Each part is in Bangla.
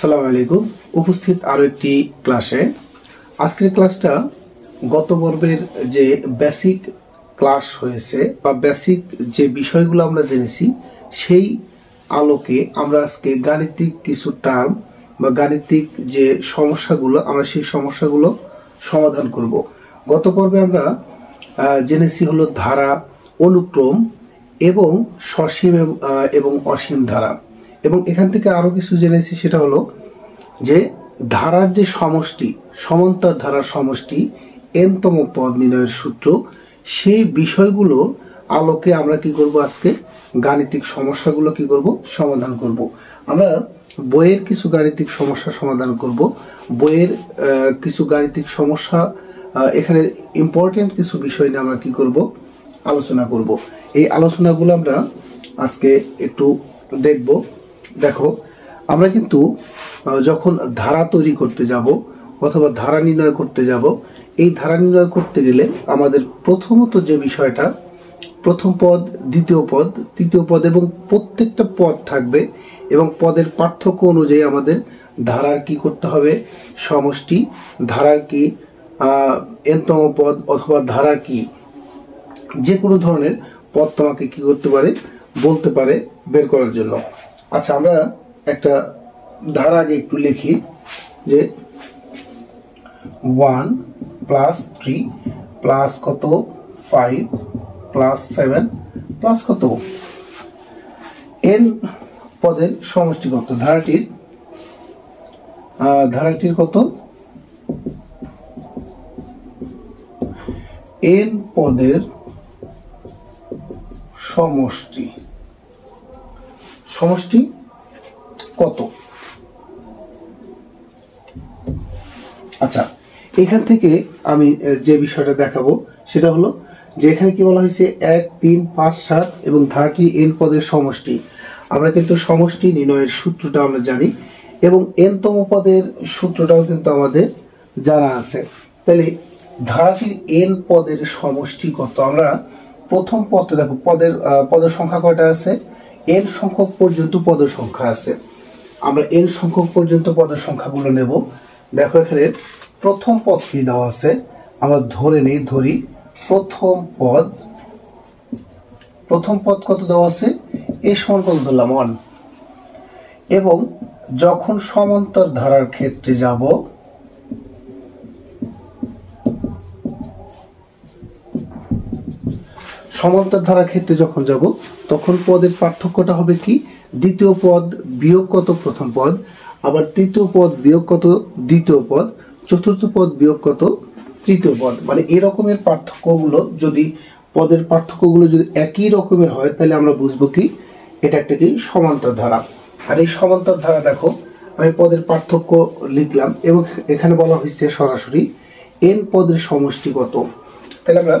আসসালামু আলাইকুম। উপস্থিত আরো একটি ক্লাসে। আজকের ক্লাসটা গত পর্বের যে বেসিক ক্লাস হয়েছে বা বেসিক যে বিষয়গুলো আমরা জেনেছি সেই আলোকে আমরা আজকে গাণিতিক কিছু টার্ম বা গাণিতিক যে সমস্যাগুলো আমরা সেই সমস্যাগুলো সমাধান করব। গত পর্বে আমরা জেনেছি হলো ধারা, অনুক্রম এবং সসীম এবং অসীম ধারা, এবং এখান থেকে আরো কিছু জেনেছি, সেটা হলো যে ধারার যে সমষ্টি, সমান্তর ধারার সমষ্টি, এনতম পদ নির্ণয়ের সূত্র, সেই বিষয়গুলোর আলোকে আমরা কি করব, আজকে গাণিতিক সমস্যাগুলো কি করব, সমাধান করব। আমরা বইয়ের কিছু গাণিতিক সমস্যা সমাধান করব। বইয়ের কিছু গাণিতিক সমস্যা, এখানে ইম্পর্টেন্ট কিছু বিষয় নিয়ে আমরা কি করব, আলোচনা করব। এই আলোচনাগুলো আমরা আজকে একটু দেখব। দেখো, আমরা কিন্তু যখন ধারা তৈরি করতে যাব অথবা ধারা নির্ণয় করতে যাব, এই ধারা নির্ণয় করতে গেলে আমাদের প্রথমত যে বিষয়টা, প্রথম পদ, দ্বিতীয় পদ, তৃতীয় পদ এবং প্রত্যেকটা পদ থাকবে এবং পদের পার্থক্য অনুযায়ী আমাদের ধারার কি করতে হবে, সমষ্টি, ধারার কি এনতম পদ অথবা ধারার কি যে কোনো ধরনের পদ তোমাকে কি করতে পারে, বলতে পারে বের করার জন্য। আচ্ছা, আমরা একটা ধারা আগে একটু লিখি যে 1 প্লাস 3 প্লাস কত 5 প্লাস 7 প্লাস কত n পদের সমষ্টি কত, ধারাটির কত n পদের সমষ্টি কত। আচ্ছা, এখান থেকে আমি যে বিষয়টা দেখাবো সেটা হলো যে এখানে কি বলা হয়েছে 1 3 5 7 এবং ধারাটি n পদের সমষ্টি। আমরা কিন্তু সমষ্টি নির্ণয়ের সূত্রটা আমরা জানি এবং n তম পদের সূত্রটাও কিন্তু আমাদের জানা আছে। তাহলে ধারাটির n পদের সমষ্টি কত, আমরা প্রথম পদে দেখো, পদের সংখ্যা কয়টা আছে, n সংখ্যক পর্যন্ত পদের সংখ্যা আছে। আমরা n সংখ্যক পর্যন্ত পদের সংখ্যাগুলো নেব। দেখো, এখানে প্রথম পদ কি দেওয়া আছে, আমরা ধরি প্রথম পদ কত দেওয়া আছে, এই সমান কত ধরলাম 1, এবং যখন সমান্তর ধারার ক্ষেত্রে যাব, সমান্তর ধারার ক্ষেত্রে যখন যাব তখন পদের পার্থক্যটা হবে কি, দ্বিতীয় পদ বিয়োগ কত প্রথম পদ, আবার তৃতীয় পদ বিয়োগ কত দ্বিতীয় পদ, চতুর্থ পদ বিয়োগ কত তৃতীয় পদ। মানে এই রকমের পার্থক্যগুলো, যদি পদের পার্থক্যগুলো যদি একই রকমের হয় তাহলে আমরা বুঝবো কি এটা একটা কি সমান্তর ধারা। আর এই সমান্তর ধারা, দেখো আমি পদের পার্থক্য লিখলাম এবং এখানে বলা হয়েছে সরাসরি n পদের সমষ্টি কত। তাহলে আমরা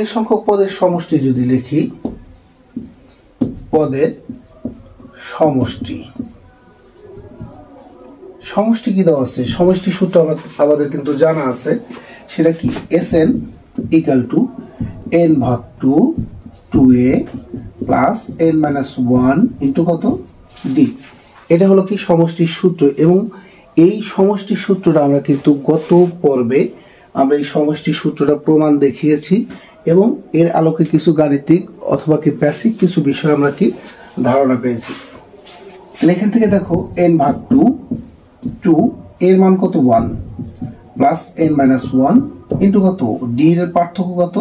n সংখ্যক পদের সমষ্টি যদি লিখি, পদের সমষ্টি কি দেওয়া আছে, সমষ্টি সূত্র আমাদের কিন্তু জানা আছে, সেটা কি Sn ইকুয়াল টু n ভাগ 2 2a plus n minus 1 into কত d। এটা হলো কি সমষ্টির সূত্র, এবং এই সমষ্টির সূত্রটা আমরা কিন্তু গত পর্বে আমরা এই সমষ্টির সূত্রটা প্রমাণ দেখিয়েছি এবং এর আলোকে কিছু গাণিতিক অথবা কি বেসিক কিছু বিষয় আমরা কি ধারণা পেয়েছি। এখান থেকে দেখো n ভাগ 2 এর মান কত 1 প্লাস n মাইনাস 1 ইন্টু কত d এর পার্থক্য কত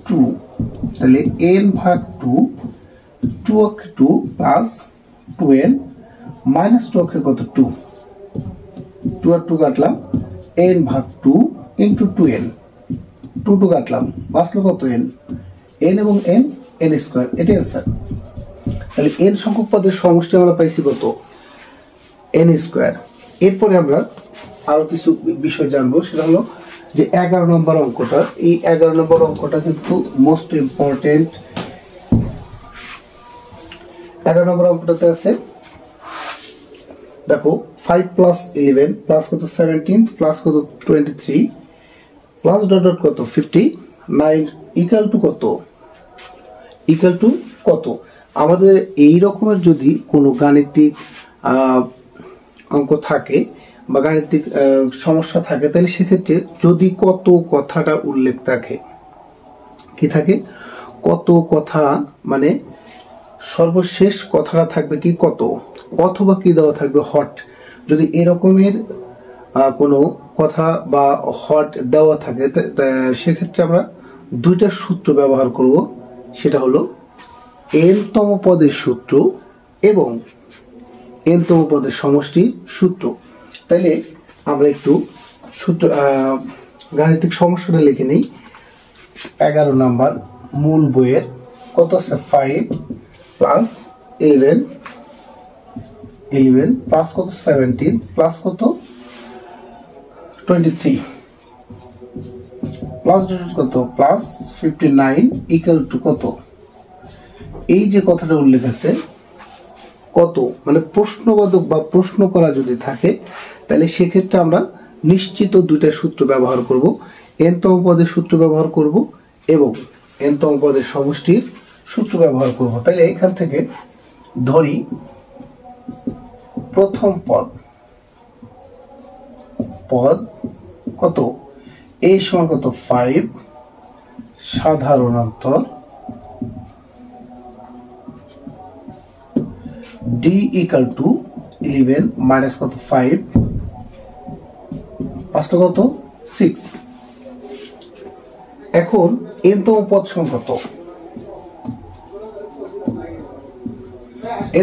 2। তাহলে n ভাগ 2 প্লাস 2n মাইনাস 2 কত 2 আর 2 কাটলাম, n ভাগ 2 ইন্টু 2n, 2 কাটলাম, বাঁচলো কত n এবং n স্কোয়ার, এটাই অ্যান্সার। তাহলে n সংখ্যক পদের সমষ্টি আমরা পাইছি কত, n স্কোয়ার। এরপরে আমরা আরো কিছু বিষয় জানবো, সেটা হলো যে 11 নম্বর অঙ্কটা। এই 11 নম্বর অঙ্কটা কিন্তু মোস্ট ইম্পর্টেন্ট। 11 নম্বর অঙ্কটাতে আছে, দেখো 5 প্লাস 11 প্লাস কত 17 প্লাস কত 23 প্লাস ডট ডট কত 59 ইকুয়াল টু কত। আমাদের এই রকমের যদি কোনো গাণিতিক অঙ্ক থাকে বা গাণিতিক সমস্যা থাকে, তাহলে সেক্ষেত্রে যদি কত কথাটা উল্লেখ থাকে, কি থাকে, কত কথা, মানে সর্বশেষ কথাটা থাকবে কি কত, অথবা কি দেওয়া থাকবে হট। যদি এরকমের কোনো কথা বা হট দেওয়া থাকে, সেক্ষেত্রে আমরা দুইটা সূত্র ব্যবহার করব। সেটা হলো n-তম পদের সূত্র এবং n-তম পদের সমষ্টির সূত্র। তাইলে আমরা একটু সূত্র গাণিতিক সমস্যাটা লিখে নিই। 11 নাম্বার মূল বইয়ের কত আছে, 5 প্লাস 11 প্লাস কত 17 প্লাস কত 23 প্লাস কত প্লাস 59 ইকুয়াল টু কত। এই যে কথাটা উল্লেখ আছে কত, মানে প্রশ্নবোধক বা প্রশ্ন করা যদি থাকে, তাহলে সেক্ষেত্রে আমরা নিশ্চিত দুইটা সূত্র ব্যবহার করব, n-তম পদের সূত্র ব্যবহার করব এবং n-তম পদের সমষ্টির সূত্র ব্যবহার করব। তাহলে এখান থেকে ধরি প্রথম পদ কত, a সমান কত 5 সাধারণ অন্তর d ইকুয়াল টু 11 মাইনাস কত 5 পাঁচটা কত 6। এখন n-তম পদ সমান কত,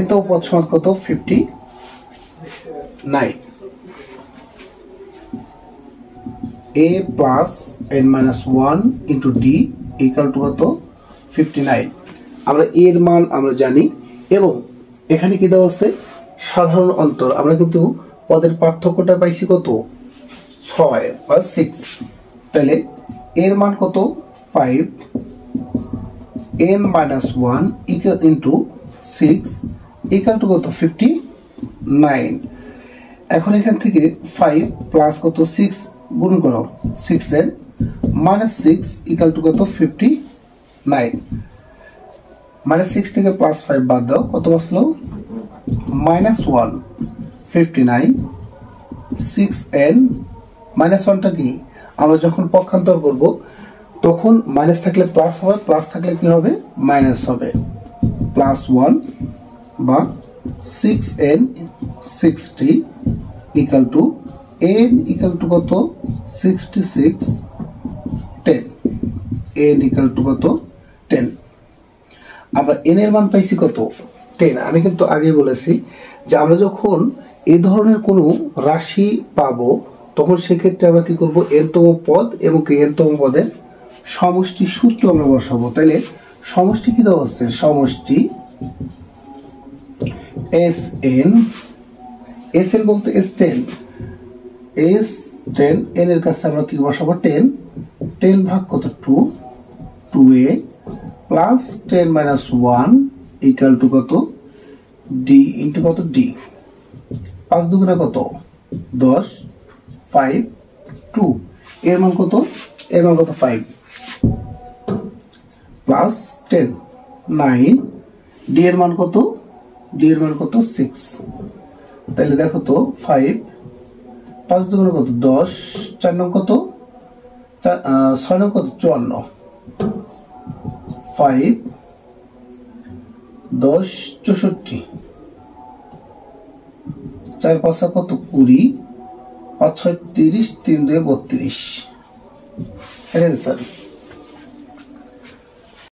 n-তম পদ সমান কত 59, a plus n minus 1 into d equal to কত 59। আমরা এর মান আমরা জানি এবং এখানে কি দেওয়া আছে সাধারণ অন্তর। আমরা কিন্তু পদের পার্থক্যটা পাইছি কত 6 বা 6। তাহলে এর মান কত 5 n minus 1 equal into 6 equal to কত 59। এখন এখান থেকে 5 প্লাস কত 6 গুণ করো 6n মাইনাস 6 ইকুয়াল টু কত 59। মাইনাস 6 থেকে প্লাস 5 বাদ দাও, কত আসলো মাইনাস 1 59 6n মাইনাস 1টা কি, আমরা যখন পক্ষান্তর করব তখন মাইনাস থাকলে প্লাস হবে, প্লাস থাকলে কি হবে মাইনাস হবে, প্লাস 1 বা 6n 60 equal to n equal to কত 66 10, n ইকুয়াল টু কত 10। আমরা n এর মান পাইছি কত 10। আমি কিন্তু আগে বলেছি যে আমরা যখন এই ধরনের কোনো রাশি পাবো তখন সেক্ষেত্রে আমরা কি করব, n-তম পদ এবং n-তম পদের সমষ্টি সূত্র আমরা বসাবো। তাহলে সমষ্টি কি দেওয়া হচ্ছে, সমষ্টি sn বলতে s10 n এর কাছে আমরা কি বসাবো 10 ভাগ কত 2a plus 10 minus 1 equal to কত d ইন্টু কত d, 5 দুগুণে কত 10 5 2 এর মান কত, এর মান কত 5 প্লাস 10 9 d এর মান কত, d এর মান কত 6। তাহলে দেখো তো 5 5 দুগুণে কত 10 4 নং কত 6 নং কত 54 5 10 64 4 5 কত 20 5 6 30 3 2 32। এটা স্যার